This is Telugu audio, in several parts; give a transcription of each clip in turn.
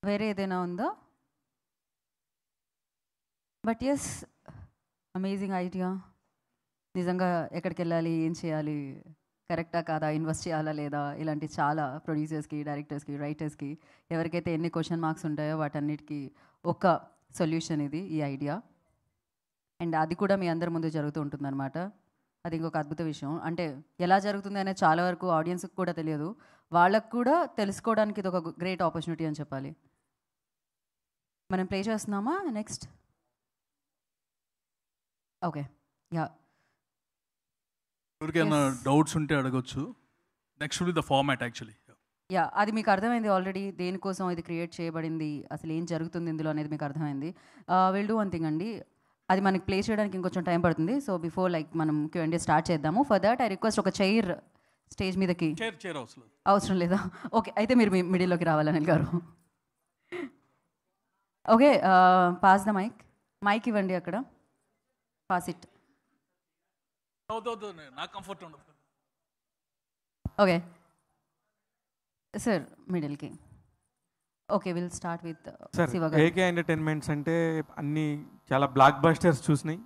వేరే ఏదైనా ఉందా? But yes, amazing idea. నిజంగా ఎక్కడికి వెళ్ళాలి, ఏం చేయాలి, కరెక్టా కాదా, ఇన్వెస్ట్ చేయాలా లేదా, ఇలాంటి చాలా ప్రొడ్యూసర్స్కి, డైరెక్టర్స్కి, రైటర్స్కి ఎవరికైతే ఎన్ని క్వశ్చన్ మార్క్స్ ఉంటాయో వాటన్నిటికీ ఒక సొల్యూషన్ ఇది, ఈ ఐడియా. అండ్ అది కూడా మీ అందరి ముందు జరుగుతూ ఉంటుందన్నమాట. అది ఇంకొక అద్భుత విషయం. అంటే ఎలా జరుగుతుంది అనేది చాలా వరకు ఆడియన్స్కి కూడా తెలియదు. వాళ్ళకు కూడా తెలుసుకోవడానికి ఇది ఒక గ్రేట్ ఆపర్చునిటీ అని చెప్పాలి. మనం ప్లే చేస్తున్నామా నెక్స్ట్? Okay, yeah. ఎవరికైనా డౌట్స్ ఉంటే అడగొచ్చు. Next will be the format actually. Yeah, అది మీకు అర్థమైంది ఆల్రెడీ, దేనికోసం ఇది క్రియేట్ చేయబడింది, అసలు ఏం జరుగుతుంది ఇందులో అనేది మీకు అర్థమైంది. విల్ డూ వన్ థింగ్ అండి, అది మనకి ప్లే చేయడానికి ఇంకొంచెం టైం పడుతుంది. సో బిఫోర్ మనం Q&A స్టార్ట్ చేద్దాము. ఫర్ దట్ ఐ రిక్వెస్ట్ ఒక చైర్ స్టేజ్ మీదకి. చైర్ అవసరం లేదా? ఓకే, అయితే మీరు మీ మిడిల్లోకి రావాలి అనిల్ గారు. ఓకే, పాస్ ద మైక్ ఇవ్వండి అక్కడ, పాస్ ఇట్. నాకు కంఫర్ట్ ఉండదు. ఓకే సార్, మిడిల్కి. Okay, will start with Shiva గారు. ఏకే ఎంటర్టైన్మెంట్స్ అంటే అన్ని చాలా బ్లాక్ బస్టర్స్ చూసినాయి,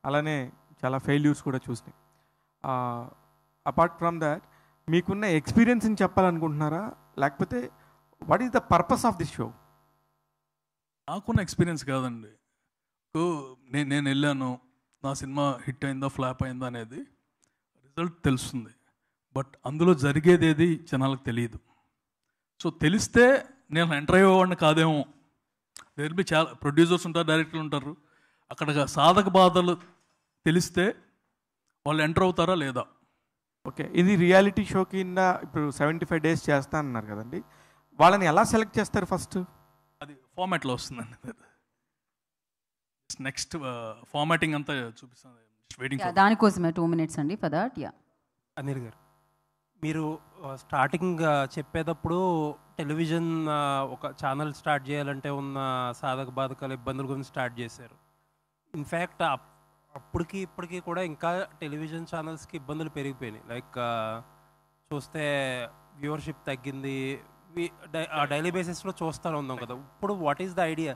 అలానే చాలా ఫెయిల్యూర్స్ కూడా చూసినాయి. అపార్ట్ ఫ్రమ్ దాట్ మీకున్న ఎక్స్పీరియన్స్ని చెప్పాలనుకుంటున్నారా, లేకపోతే what is the purpose of this show? నాకున్న ఎక్స్పీరియన్స్ కాదండి. నేను వెళ్ళాను, నా సినిమా హిట్ అయిందా ఫ్లాప్ అయిందా అనేది రిజల్ట్ తెలుస్తుంది. బట్ అందులో జరిగేది ఏది జనాలకు తెలియదు. సో తెలిస్తే నేను ఎంటర్ అయ్యేవాడిని కాదేమో. దేర్ బి చాలా ప్రొడ్యూసర్స్ ఉంటారు, డైరెక్టర్లు ఉంటారు. అక్కడ సాధక బాధలు తెలిస్తే వాళ్ళు ఎంటర్ అవుతారా లేదా. ఓకే, ఇది రియాలిటీ షో కింద ఇప్పుడు 75 days చేస్తా అన్నారు కదండి, వాళ్ళని ఎలా సెలెక్ట్ చేస్తారు ఫస్ట్? అది ఫార్మాట్లో వస్తుందండి. నెక్స్ట్ ఫార్మాటింగ్ అంతా చూపిస్తాను. వెయిటింగ్. దానికోసమే 2 minutes అండి ఫర్ దట్. యా, అనిల్ గారు, మీరు స్టార్టింగ్ చెప్పేటప్పుడు టెలివిజన్ ఒక ఛానల్ స్టార్ట్ చేయాలంటే ఉన్న సాధక బాధకాల ఇబ్బందుల గురించి స్టార్ట్ చేశారు. ఇన్ఫ్యాక్ట్ అప్పటికి ఇప్పటికీ కూడా ఇంకా టెలివిజన్ ఛానల్స్కి ఇబ్బందులు పెరిగిపోయినాయి. లైక్ చూస్తే వ్యూవర్షిప్ తగ్గింది, డైలీ బేసిస్లో చూస్తూనే ఉన్నాం కదా. ఇప్పుడు వాట్ ఈస్ ద ఐడియా?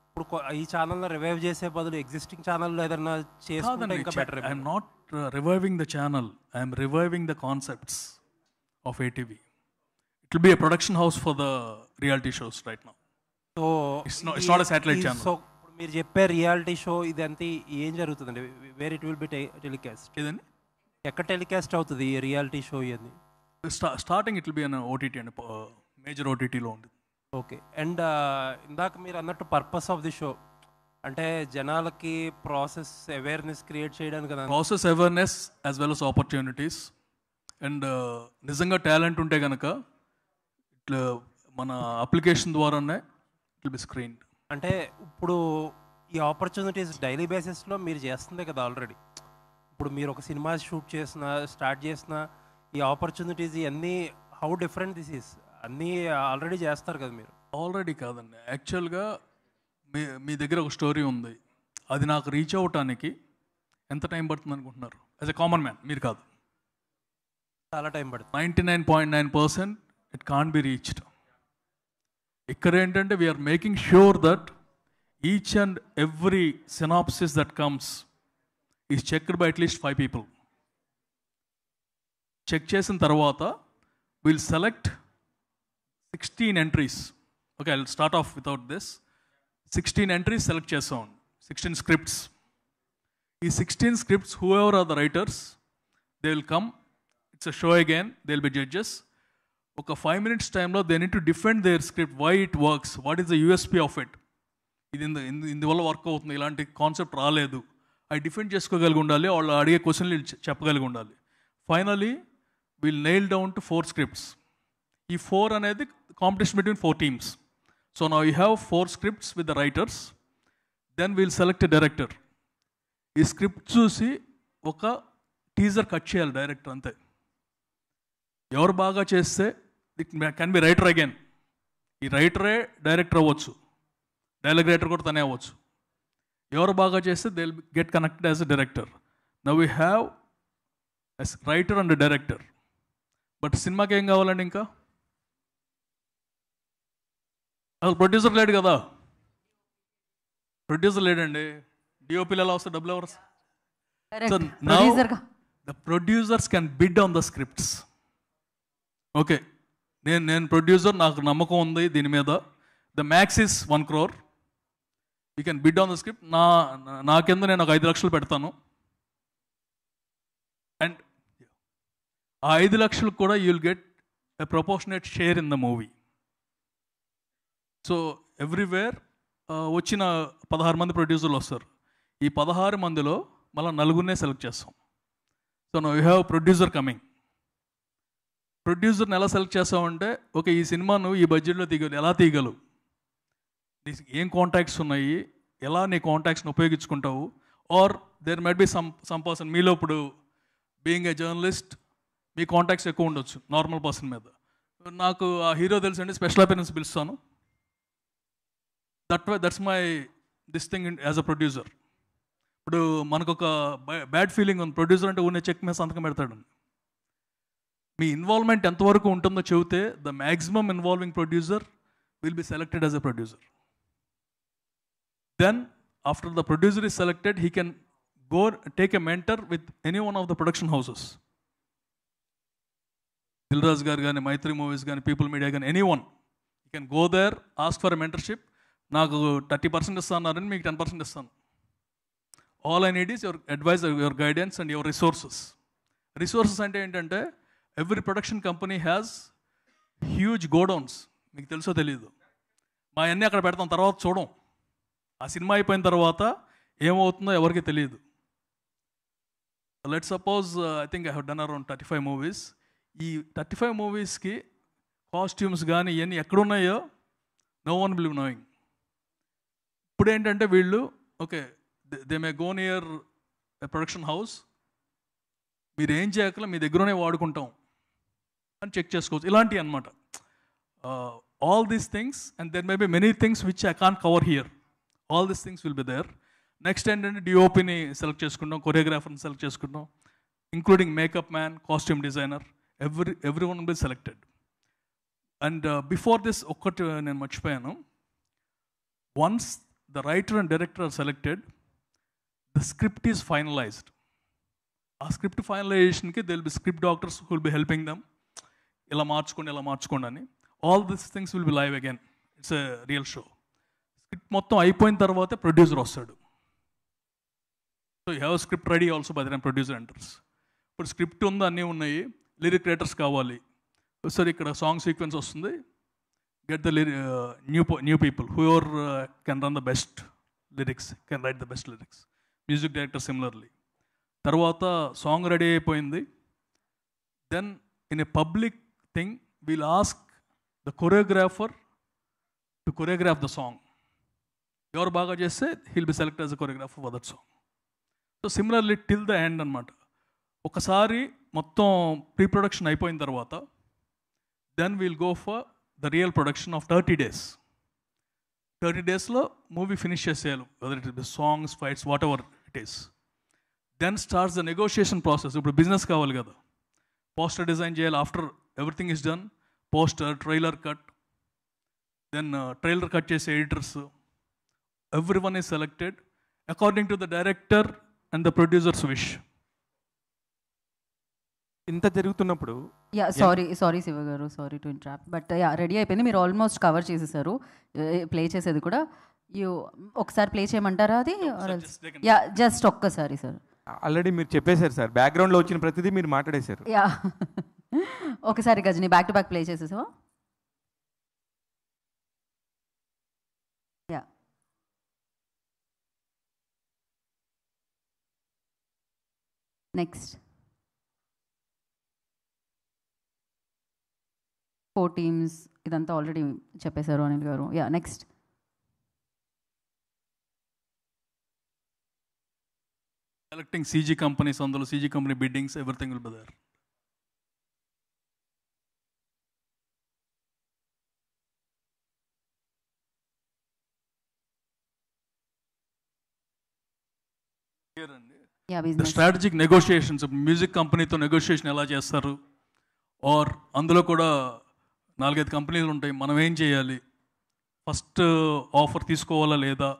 ఇప్పుడు ఈ ఛానల్ని రివైవ్ చేసే బదులు ఎగ్జిస్టింగ్ ఛానల్లో ఏదైనా చేసుకుంటే ఇంకా better. I'm not reviving the channel, I'm reviving the concepts of ATV. It will be a production house for the reality shows right now. So it's not a satellite channel. So మీరు చెప్పే రియాలిటీ షో ఇదంతా ఏం జరుగుతుందండి? Where it will be telecast? ఇదండి ఎక్కడ టెలికాస్ట్ అవుతుంది ఈ రియాలిటీ షో? ఇవన్నీ starting it will be on OTT అండి, మేజర్ OTTలో ఉంది. ఓకే, అండ్ ఇందాక మీరు అన్నట్టు పర్పస్ ఆఫ్ ది షో అంటే జనాలకి ప్రాసెస్ అవేర్నెస్ క్రియేట్ చేయడానికి కదా. Process awareness as well as opportunities. And నిజంగా టాలెంట్ ఉంటే కనుక ఇట్లా మన అప్లికేషన్ ద్వారానే ఇట్ విల్ బి స్క్రీన్డ్. అంటే ఇప్పుడు ఈ ఆపర్చునిటీస్ డైలీ బేసిస్లో మీరు చేస్తుంది కదా ఆల్రెడీ. ఇప్పుడు మీరు ఒక సినిమా స్టార్ట్ చేసిన ఈ ఆపర్చునిటీస్ ఇవన్నీ హౌ డిఫరెంట్ దిస్ ఈస్? అన్నీ ఆల్రెడీ చేస్తారు కదా మీరు. ఆల్రెడీ కాదండి, యాక్చువల్గా మీ దగ్గర ఒక స్టోరీ ఉంది, అది నాకు రీచ్ అవ్వటానికి ఎంత టైం పడుతుంది అనుకుంటున్నారు? యాజ్ ఎ కామన్ మ్యాన్, మీరు కాదు, చాలా టైం పడుతుంది. 99.9% ఇట్ కాంట్ బి రీచ్డ్. ఇక్కడ ఏంటంటే we are making sure that each and every synopsis that comes is checked by అట్లీస్ట్ 5 people. చెక్ చేసిన తర్వాత will select 16 entries. Okay, I'll start off without this. 16 entries select చేస్తాం, 16 scripts. ఈ 16 scripts, whoever are the writers, they will come. It's a show again, they will be judges. ఒక 5 minutes టైంలో they need to defend their script, why it works, what is the USP of it. ఇది ఇందువల్ల వర్క్ అవుతుంది, ఇలాంటి కాన్సెప్ట్ రాలేదు, అవి డిఫెండ్ చేసుకోగలిగి ఉండాలి, వాళ్ళు అడిగే క్వశ్చన్లు చెప్పగలిగి ఉండాలి. Finally will nail down to 4 scripts. ఈ 4 అనేది competition between 4 teams. So now you have 4 scripts with the writers. Then we'll select a director. ఈ స్క్రిప్ట్ చూసి ఒక టీజర్ కట్ చేయాలి డైరెక్టర్, అంతే. ఎవరు బాగా చేస్తే it can be writer again. ఈ రైటరే డైరెక్టర్ అవ్వచ్చు, డైలాగ్ రైటర్ కూడా తనే అవ్వచ్చు. ఎవరు బాగా చేస్తే they will get connected as a director. Now we have writer and director. But సినిమాకి ఏం కావాలండి? ఇంకా అసలు ప్రొడ్యూసర్ లేడు కదా, ప్రొడ్యూసర్ లేడండి. డిఓపీలు ఎలా వస్తాయి, డబ్బులు ఎవరు? Correct. So now Producer గా. the producers can bid on the scripts. ఓకే, నేను ప్రొడ్యూసర్, నాకు నమ్మకం ఉంది దీని మీద. The max is 1 crore. You can bid on the script. నా కింద నేను ఒక 5 లక్షలు పెడతాను. అండ్ ఆ 5 లక్షలు కూడా you will get a proportionate share in the movie. So everywhere వచ్చిన 16 మంది ప్రొడ్యూసర్లు వస్తారు. ఈ 16 మందిలో మళ్ళీ 4 సెలెక్ట్ చేస్తాం. So no you have producer coming. ప్రొడ్యూసర్ని ఎలా సెలెక్ట్ చేస్తామంటే, ఓకే ఈ సినిమా నువ్వు ఈ బడ్జెట్లో తీయగలవు, ఎలా తీయగలవు, ఏం కాంటాక్ట్స్ ఉన్నాయి, ఎలా నీ కాంటాక్ట్స్ని ఉపయోగించుకుంటావు. Or there might be some person, మీలో ఇప్పుడు బీయింగ్ ఏ జర్నలిస్ట్ మీ కాంటాక్ట్స్ ఎక్కువ ఉండొచ్చు నార్మల్ పర్సన్ మీద. నాకు ఆ హీరో తెలుసండి, స్పెషల్ అపియరెన్స్ పిలుస్తాను. That's my this thing as a producer. ఇప్పుడు మనకు ఒక బ్యాడ్ ఫీలింగ్ ఉంది, ప్రొడ్యూసర్ అంటే ఉన్న చెక్ మీద సంతకం పెడతాడు. మీ ఇన్వాల్వ్మెంట్ ఎంతవరకు ఉంటుందో చెబితే the maximum involving producer will be selected as a producer. Then after the producer is selected, he can go take a mentor with any one of the production houses. Dil Raju garu కానీ, మైత్రి మూవీస్ కానీ, పీపుల్ మీడియా కానీ, any one you can go there, ask for a mentorship. నాకు 30% ఇస్తానని మీకు 10% ఇస్తాను. All I need is your advice, your guidance and your resources. Resources అంటే ఏంటంటే, every production company has huge godowns. మీకు తెలుసో తెలియదు, మా అన్నీ అక్కడ పెడతాం, తర్వాత చూడం. ఆ సినిమా అయిపోయిన తర్వాత ఏమవుతుందో ఎవరికి తెలియదు. Let suppose I think I have done around 35 movies. ఈ 35 మూవీస్కి కాస్ట్యూమ్స్ కానీ ఇవన్నీ ఎక్కడున్నాయో no one will be knowing. ఇప్పుడు ఏంటంటే వీళ్ళు okay they may go near production house, మీరు ఏం చేయకలా మీ దగ్గరనే వాడుకుంటాం అని చెక్ చేసుకోవచ్చు. ఇలాంటివి అనమాట. All these things and there may be many things which I can't cover here. All these things will be there. Next ఏంటంటే డిఓపిని సెలెక్ట్ చేసుకుంటాం, కొరియోగ్రాఫర్ని సెలెక్ట్ చేసుకుంటాం, including makeup man, costume designer, every one will selected. And before this ఒక్కటి నేను మర్చిపోయాను. Once the writer and director are selected, the script is finalized. ఆ script ఫైనలైజేషన్కి there will be script doctors who will be helping them. ఇలా మార్చుకోండి అని. All this things will B live again. It's a real show. Script మొత్తం అయిపోయిన తర్వాతే ప్రొడ్యూసర్ వస్తాడు. So you have script ready also by the time producer enters. ఇప్పుడు స్క్రిప్ట్ ఉంది, అన్నీ ఉన్నాయి, లిరిక్ రైటర్స్ కావాలి. సరే ఇక్కడ సాంగ్ సీక్వెన్స్ వస్తుంది, get the new people whoever can run the best lyrics, can write the best lyrics. Music director similarly. తర్వాత సాంగ్ రెడీ అయిపోయింది. Then in a public thing we'll ask the choreographer to choreograph the song. ఎవరు బాగా చేస్తే he'll be select as a choreographer for that song. So similarly till the end అనమాట. ఒకసారి మొత్తం ప్రీ ప్రొడక్షన్ అయిపోయిన తర్వాత then we'll go for the real production of 30 days. 30 daysలో మూవీ ఫినిష్ చేసేయాలి, whether it is songs, fights, whatever it is. Then starts the negotiation process. ఇప్పుడు బిజినెస్ కావాలి కదా, పోస్టర్ డిజైన్ చేయాలి. After everything is done, poster, trailer cut, then trailer cut చేసే editors, everyone is selected according to the director and the producers wish. ఇంత జరుగుతున్నప్పుడు yeah sorry Shiva garu, sorry to interrupt, but yeah ready అయిపోయింది. మీరు ఆల్మోస్ట్ కవర్ చేసేసారు ప్లే చేసేది కూడా. యూ ఒకసారి ప్లే చేయమంటారా అది? యా జస్ట్ ఒక్కసారి సార్. ఆల్రెడీ మీరు చెప్పేశారు సార్, బ్యాక్గ్రౌండ్లో వచ్చిన ప్రతిదీ మీరు మాట్లాడేశారు. యా ఒకసారి Ghajini back to back play చేసేసావా? యా నెక్స్ట్ 4 teams ఇదంతా ఆల్రెడీ చెప్పేశారు Anil garu. Yeah next selecting CG companies, అందులో CG company biddings, everything will be there. The strategic negotiations. Music కంపెనీతో నెగోషియేషన్ ఎలా చేస్తారు, ఆర్ అందులో కూడా 4-5 కంపెనీలు ఉంటాయి, మనం ఏం చేయాలి, ఫస్ట్ ఆఫర్ తీసుకోవాలా లేదా,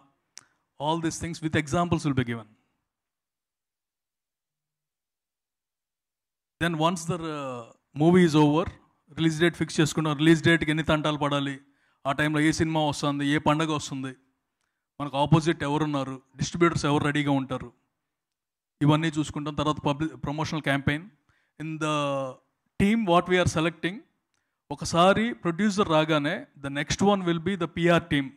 all these things with examples will be given. Then once the movie is over, release date fix చేసుకున్నాం. రిలీజ్ డేట్కి ఎన్ని తంటాలు పడాలి, ఆ టైంలో ఏ సినిమా వస్తుంది, ఏ పండగ వస్తుంది, మనకు ఆపోజిట్ ఎవరున్నారు, డిస్ట్రిబ్యూటర్స్ ఎవరు రెడీగా ఉంటారు, ఇవన్నీ చూసుకుంటాం. తర్వాత promotional campaign. In the team what we are selecting, ఒకసారి ప్రొడ్యూసర్ రాగానే the next one will be the PR team,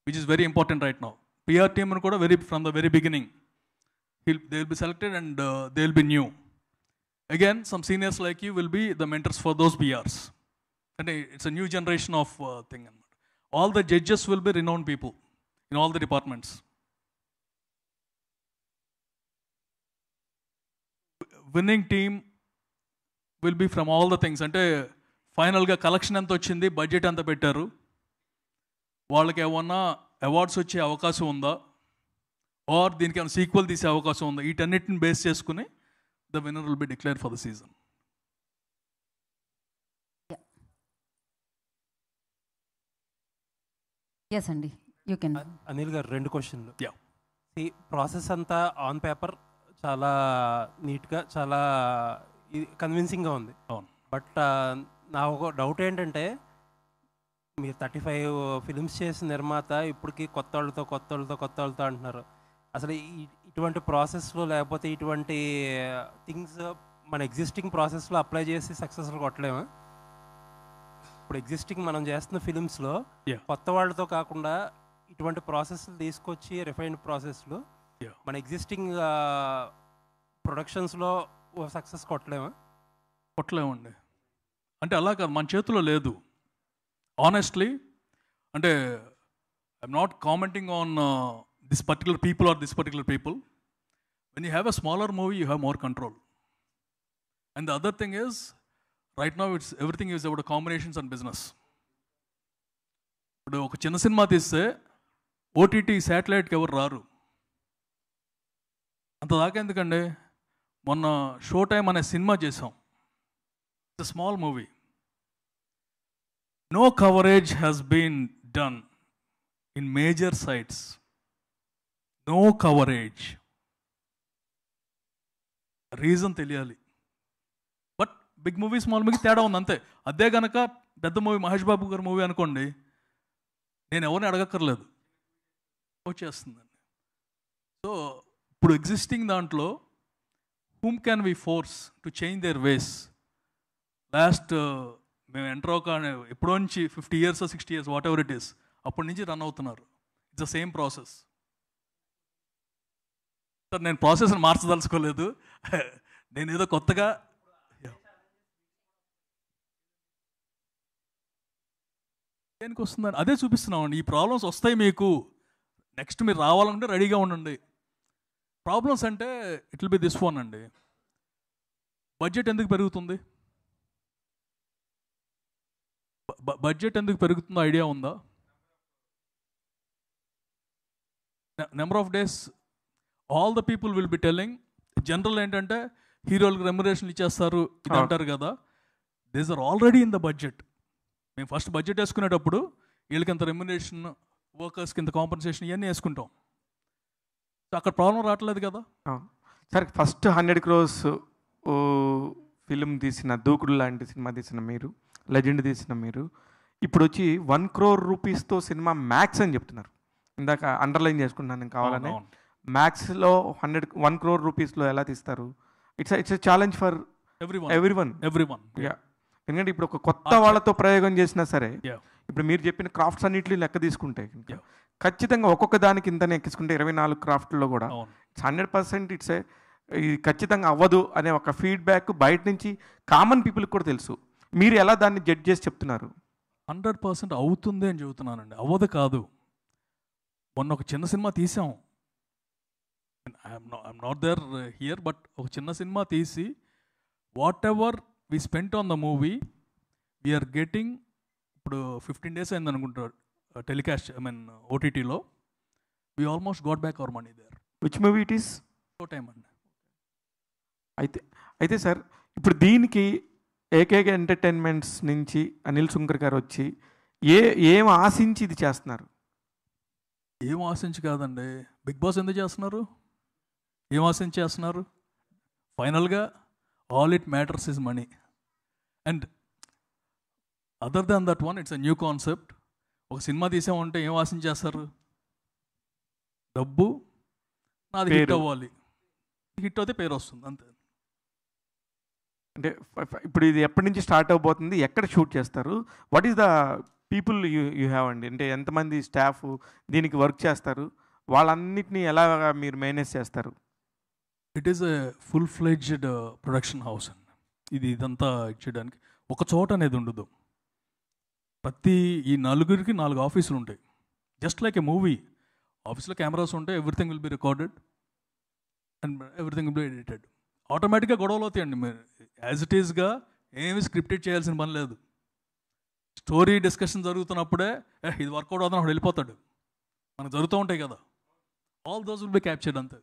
which is very important right now. PR team అని కూడా from the very beginning they will be selected and they will be new. Again, some seniors like you will be the mentors for those PRs. And it's a new generation of thing. All the judges will be renowned people in all the departments. Winning team will be from all the things. Ante final ga collection anta ochindi, budget anta pettaru, వాళ్ళకి ఏమన్నా అవార్డ్స్ వచ్చే అవకాశం ఉందా, ఆర్ దీనికి ఏమైనా సీక్వెల్ తీసే అవకాశం ఉందా, వీటన్నిటిని బేస్ చేసుకుని the winner will be declared for the season. Yes, Andy, you can. Anil గారు 2 క్వశ్చన్లు. Yeah. ప్రాసెస్ అంతా ఆన్ పేపర్ చాలా నీట్గా, చాలా కన్విన్సింగ్గా ఉంది. అవును. బట్ నా ఒక డౌట్ ఏంటంటే, మీరు 35 ఫిలిమ్స్ చేసిన నిర్మాత ఇప్పటికి కొత్త వాళ్ళతో అంటున్నారు. అసలు ఇటువంటి ప్రాసెస్లో, లేకపోతే ఇటువంటి థింగ్స్ మన ఎగ్జిస్టింగ్ ప్రాసెస్లో అప్లై చేసి సక్సెస్ఫుల్ కొట్టలేమా? ఇప్పుడు ఎగ్జిస్టింగ్ మనం చేస్తున్న ఫిలిమ్స్లో కొత్త వాళ్ళతో కాకుండా ఇటువంటి ప్రాసెస్లు తీసుకొచ్చి, రిఫైన్డ్ ప్రాసెస్లు మన ఎగ్జిస్టింగ్ ప్రొడక్షన్స్లో సక్సెస్ కొట్టలేమండి. అంటే అలా కాదు, మన చేతిలో లేదు. ఆనెస్ట్లీ, అంటే I'm not commenting on this particular people or this particular people. When you have a smaller movie, you have more control. And the other thing is, right now it's everything is about combinations and business. ఇప్పుడు ఒక చిన్న సినిమా తీస్తే ఓటీటీ శాటిలైట్కి ఎవరు రారు. అంత దాకా ఎందుకండి, మొన్న షో టైమ్ అనే సినిమా చేసాం. It's small movie. No coverage has been done in major sites. No coverage. Reason తెలియాలి. But big movie, small movie తేడా ఉంది అంతే. అదే కనుక పెద్ద మూవీ, మహేష్ బాబు గారి మూవీ అనుకోండి, నేను ఎవరిని అడగక్కర్లేదు, వచ్చేస్తుందండి. సో ఇప్పుడు ఎగ్జిస్టింగ్ దాంట్లో whom can we force to change their ways? Last మేము ఎంటర్ ఎప్పుడో నుంచి 50 years or 60 years, whatever it is, అప్పటి నుంచి రన్ అవుతున్నారు. It's the same process. Sir, నేను ప్రాసెస్ని మార్చదలుచుకోలేదు. నేను ఏదో కొత్తగా దేనికి వస్తుందని అదే చూపిస్తున్నామండి. ఈ ప్రాబ్లమ్స్ వస్తాయి మీకు, నెక్స్ట్ మీరు రావాలంటే రెడీగా ఉండండి. ప్రాబ్లమ్స్ అంటే it will be this one అండి. బడ్జెట్ ఎందుకు పెరుగుతుంది? బడ్జెట్ ఎందుకు పెరుగుతుందో ఐడియా ఉందా? Number of days all the people will be telling. General ఏంటంటే హీరోలకు రెమ్యునరేషన్ ఇచ్చేస్తారు ఇది అంటారు కదా. These are already in the budget. మేము ఫస్ట్ బడ్జెట్ వేసుకునేటప్పుడు వీళ్ళకి ఇంత రెమ్యునరేషన్, వర్కర్స్కి ఇంత కాంపన్సేషన్, ఇవన్నీ వేసుకుంటాం. సో అక్కడ ప్రాబ్లం రావట్లేదు కదా. సార్, ఫస్ట్ 100 crores ఫిలిం తీసిన, దూకుడు లాంటి సినిమా తీసిన మీరు, లెజెండ్ తీసిన మీరు, ఇప్పుడు వచ్చి 1 crore rupeesతో సినిమా మ్యాక్స్ అని చెప్తున్నారు. ఇందాక అండర్లైన్ చేసుకున్నాను నేను కావాలని. మ్యాక్స్లో 1 crore rupeesలో ఎలా తీస్తారు? It's a challenge for everyone. Yeah, ఎందుకంటే ఇప్పుడు ఒక కొత్త వాళ్ళతో ప్రయోగం చేసినా సరే, ఇప్పుడు మీరు చెప్పిన క్రాఫ్ట్స్ అన్నింటినీ లెక్క తీసుకుంటే ఖచ్చితంగా ఒక్కొక్క దానికి ఇంతనే ఎక్కించుకుంటే 24 క్రాఫ్ట్లో కూడా ఇట్స్ 100% ఇట్స్ ఇది ఖచ్చితంగా అవ్వదు అనే ఒక ఫీడ్బ్యాక్ బయట నుంచి కామన్ పీపుల్కి కూడా తెలుసు. మీరు ఎలా దాన్ని జడ్జ్ చేసి చెప్తున్నారు? 100% అవుతుంది అని చెబుతున్నానండి, అవ్వదు కాదు. మొన్న ఒక చిన్న సినిమా తీసాం, I'm not there here, but ఒక చిన్న సినిమా తీసి whatever we spent on the movie we are getting, ఇప్పుడు 15 days అయింది అనుకుంటారు టెలికాస్ట్, ఐ మీన్ ఓటీటీలో, we almost got back our money there. Which movie it is? Show time అండి. అయితే సార్, ఇప్పుడు దీనికి ఏకేకే ఎంటర్టైన్మెంట్స్ నుంచి అనిల్ సుంకర్ గారు వచ్చి ఏం ఆశించి ఇది చేస్తున్నారు? ఏం ఆశించి కాదండి. బిగ్ బాస్ ఎందుకు చేస్తున్నారు? ఏం ఆశించి చేస్తున్నారు? ఫైనల్గా all it matters is money. And other than that one, it's a new concept. ఒక సినిమా తీసామంటే ఏం ఆశించి చేస్తారు? డబ్బు, నాది హిట్ అవ్వాలి. హిట్ అయితే పేరు వస్తుంది, అంతే. అంటే ఇప్పుడు ఇది ఎప్పటి నుంచి స్టార్ట్ అవబోతుంది? ఎక్కడ షూట్ చేస్తారు? What is the people you have అండి? అంటే ఎంతమంది స్టాఫ్ దీనికి వర్క్ చేస్తారు? వాళ్ళన్నిటినీ ఎలా మీరు మేనేజ్ చేస్తారు? It is a full fledged production house అండి. ఇదంతా ఇచ్చేయడానికి ఒక చోట అనేది ఉండదు. ప్రతి ఈ నలుగురికి 4 ఆఫీసులు ఉంటాయి. Just like a movie. ఆఫీస్లో కెమెరాస్ ఉంటాయి, everything will be recorded and everything will be edited. ఆటోమేటిక్గా గొడవలు అవుతాయండి. మీరు యాజ్ ఇట్ ఈస్గా ఏమి స్క్రిప్టెడ్ చేయాల్సిన పని లేదు. స్టోరీ డిస్కషన్ జరుగుతున్నప్పుడే ఇది వర్కౌట్ అవుతుంది, అక్కడ వెళ్ళిపోతాడు. మనకు జరుగుతూ ఉంటాయి కదా, all those will be captured, అంతే.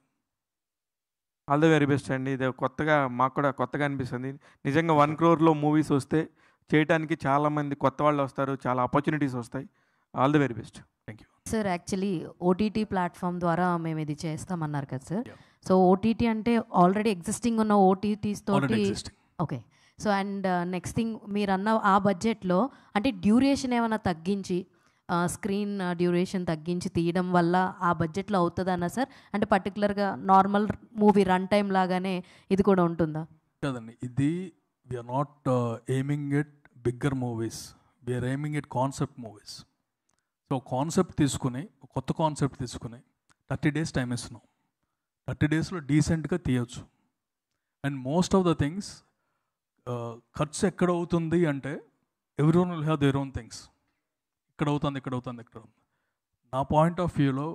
ఆల్ ద వెరీ బెస్ట్ అండి. ఇది కొత్తగా, మాకు కూడా కొత్తగా అనిపిస్తుంది. నిజంగా 1 crore మూవీస్ వస్తే చేయడానికి చాలామంది కొత్త వాళ్ళు వస్తారు, చాలా ఆపర్చునిటీస్ వస్తాయి. All the very best. Thank you sir. Actually OTT platform ద్వారా మేము ఇది చేస్తామన్నారు కదా సార్. Yeah. సో ఓటీటీ అంటే ఆల్రెడీ ఎగ్జిస్టింగ్ ఉన్న ఓటీటీస్ తోటి. Okay. So and next thing, మీరు అన్న ఆ బడ్జెట్లో అంటే డ్యూరేషన్ ఏమైనా తగ్గించి, స్క్రీన్ డ్యూరేషన్ తగ్గించి తీయడం వల్ల ఆ బడ్జెట్లో అవుతుందన్నా సార్? అంటే పర్టికులర్గా నార్మల్ మూవీ రన్ టైం లాగానే ఇది కూడా ఉంటుందా? కాదండి, ఇది we are not aiming at bigger movies, we are aiming at concept movies. So concept తీసుకుని, కొత్త కాన్సెప్ట్ తీసుకుని 30 days టైం ఇస్తున్నాం. 30 daysలో డీసెంట్గా తీయచ్చు. And most of the things ఖర్చు ఎక్కడ అవుతుంది అంటే every one will have their own things. ఇక్కడ అవుతుంది, ఇక్కడ అవుతుంది, ఇక్కడ అవుతుంది. నా పాయింట్ ఆఫ్ వ్యూలో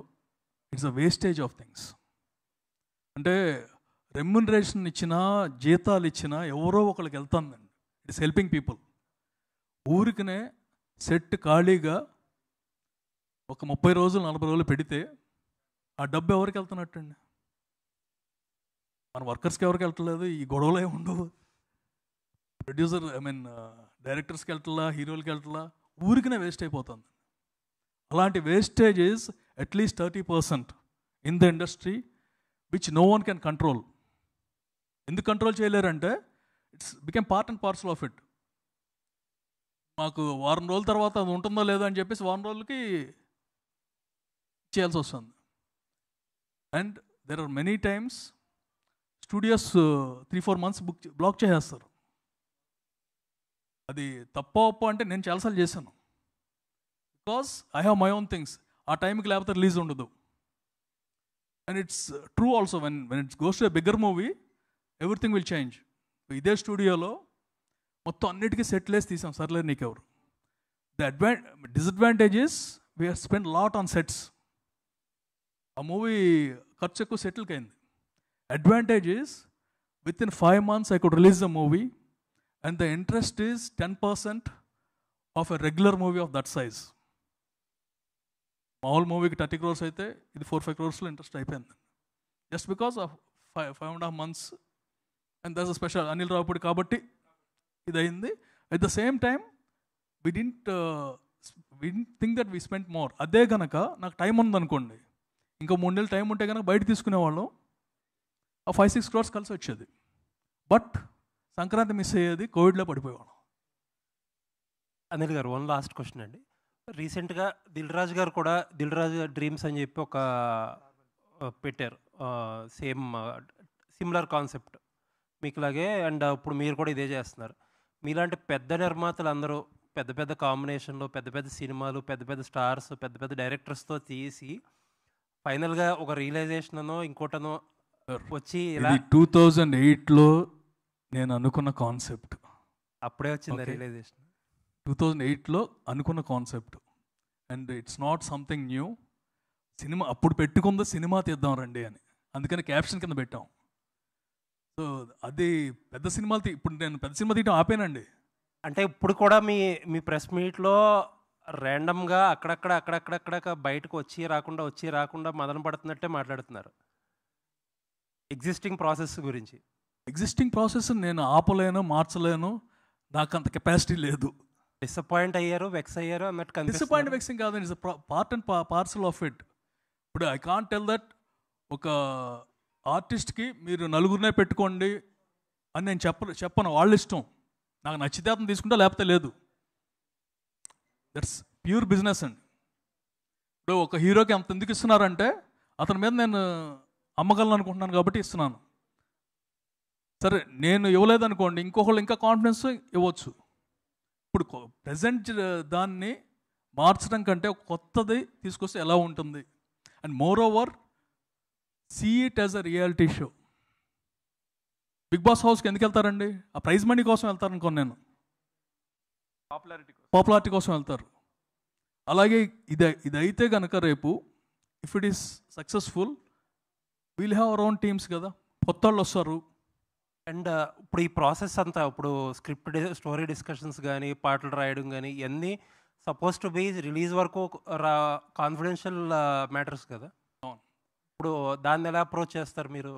it's a wastage of things. అంటే రెమ్యునరేషన్ ఇచ్చినా, జీతాలు ఇచ్చినా ఎవరో ఒకరికి వెళ్తుందండి. It's helping people. ఊరికనే సెట్ ఖాళీగా ఒక 30 రోజులు 40 రోజులు పెడితే ఆ డబ్బు ఎవరికి వెళ్తున్నట్టండి? మన వర్కర్స్కి ఎవరికి వెళ్ళట్లేదు. ఈ గొడవలు ఏమి ఉండవు. ప్రొడ్యూసర్ డైరెక్టర్స్కి వెళ్ళట్లా, హీరోలకి వెళ్ళట్లా, ఊరికనే వేస్ట్ అయిపోతుంది. అలాంటి wastages at least 30% in the industry which no one can control. ఎందుకు కంట్రోల్ చేయలేరంటే it's became part and parcel of it. మాకు వారం రోజుల తర్వాత అది ఉంటుందో లేదో అని చెప్పేసి వారం రోజులకి చేయాల్సి వస్తుంది. And there are many times studios 3-4 months block చేసేస్తారు. అది తప్ప అంటే నేను చాలాసార్లు చేశాను. Because I have my own things. ఆ టైంకి లేకపోతే రిలీజ్ ఉండదు. And it's true also when it's goes to a bigger movie everything will change. ఇదే స్టూడియోలో మొత్తం అన్నిటికీ సెటిల్ వేసి తీసాం, సర్లే నీకెవరు. Disadvantages we have spend lot on sets. ఆ మూవీ ఖర్చు ఎక్కువ సెటిల్కి అయింది. Advantages with in 5 months I could release the movie and the interest is 10% of a regular movie of that size. మామూలు మూవీకి 30 crores అయితే ఇది 4-5 crores ఇంట్రెస్ట్ అయిపోయింది. Just because of 5.5 months and that's special Anil Ravipudi కాబట్టి ఇది అయింది. At the same time we didn't think that we spend more. అదే కనుక నాకు టైం ఉందనుకోండి, ఇంకో 3 నెలలు టైం ఉంటే కనుక బయట తీసుకునేవాళ్ళం, ఆ 5-6 crores కలిసి వచ్చేది. బట్ సంక్రాంతి మిస్ అయ్యేది, కోవిడ్లో పడిపోయేవాళ్ళం. అనిల్ గారు, 1 last క్వశ్చన్ అండి. రీసెంట్గా దిల్ రాజు గారు కూడా దిల్ రాజు డ్రీమ్స్ అని చెప్పి ఒక పెట్టారు, సేమ్ సిమిలర్ కాన్సెప్ట్ మీకులాగే. అండ్ ఇప్పుడు మీరు కూడా ఇదే చేస్తున్నారు. మీలాంటి పెద్ద నిర్మాతలు అందరూ పెద్ద పెద్ద కాంబినేషన్లో పెద్ద పెద్ద సినిమాలు, పెద్ద పెద్ద స్టార్స్, పెద్ద పెద్ద డైరెక్టర్స్తో తీసి ఫైనల్గా ఒక రియలైజేషనో ఇంకోటనో వచ్చి ఇలా 2008లో నేను అనుకున్న కాన్సెప్ట్. అప్పుడే వచ్చింది రియలైజేషన్. 2008లో అనుకున్న concept. And it's not something new. Cinema అప్పుడు పెట్టుకుందో సినిమా తీద్దాం రండి అని, అందుకని క్యాప్షన్ కింద పెట్టాం. సో అది పెద్ద సినిమాలు ఇప్పుడు నేను పెద్ద సినిమా తీయడం ఆపానండి. అంటే ఇప్పుడు కూడా మీ ప్రెస్ మీట్లో ర్యాండమ్గా అక్కడక్కడ బయటకు వచ్చి రాకుండా మదన పడుతున్నట్టే మాట్లాడుతున్నారు ఎగ్జిస్టింగ్ ప్రాసెస్ గురించి. ఎగ్జిస్టింగ్ ప్రాసెస్ నేను ఆపలేను, మార్చలేను, నాకు అంత కెపాసిటీ లేదు. డిసప్పాయింట్ అయ్యారు, వెక్స్ అయ్యారు అన్నట్టు డిసప్పాయింట్ కనిపిస్తుంది. వెక్సింగ్ కాదండి, it's part and parcel of it. ఇప్పుడు ఐ కాంట్ టెల్ దట్ ఒక ఆర్టిస్ట్కి మీరు నలుగురినే పెట్టుకోండి అని నేను చెప్పను. వాళ్ళ ఇష్టం, నాకు నచ్చితే అతను తీసుకుంటా, లేకపోతే లేదు. దట్స్ ప్యూర్ బిజినెస్ అండి. ఇప్పుడు ఒక హీరోకి అంత ఎందుకు ఇస్తున్నారంటే అతని మీద నేను అమ్మగలను అనుకుంటున్నాను కాబట్టి ఇస్తున్నాను. సరే నేను ఇవ్వలేదనుకోండి, ఇంకొకళ్ళు ఇంకా కాన్ఫిడెన్స్ ఇవ్వచ్చు. ఇప్పుడు ప్రజెంట్ దాన్ని మార్చడం కంటే ఒక కొత్తది తీసుకొస్తే ఎలా ఉంటుంది. And moreover see it as a reality show. Bigg Boss హౌస్కి ఎందుకు వెళ్తారండి? ఆ ప్రైజ్ మనీ కోసం వెళ్తారు అనుకోను నేను, పాపులారిటీ కోసం వెళ్తారు. అలాగే ఇదైతే కనుక రేపు if it is successful we'll have our own teams కదా, కొత్త వాళ్ళు వస్తారు. అండ్ ఇప్పుడు ఈ ప్రాసెస్ అంతా, ఇప్పుడు స్క్రిప్ట్ స్టోరీ డిస్కషన్స్ కానీ, పాటలు రాయడం కానీ, ఇవన్నీ సపోజ్ టు బీ రిలీజ్ వరకు కాన్ఫిడెన్షియల్ మ్యాటర్స్ కదా. అవును. ఇప్పుడు దాన్ని ఎలా అప్రోచ్ చేస్తారు మీరు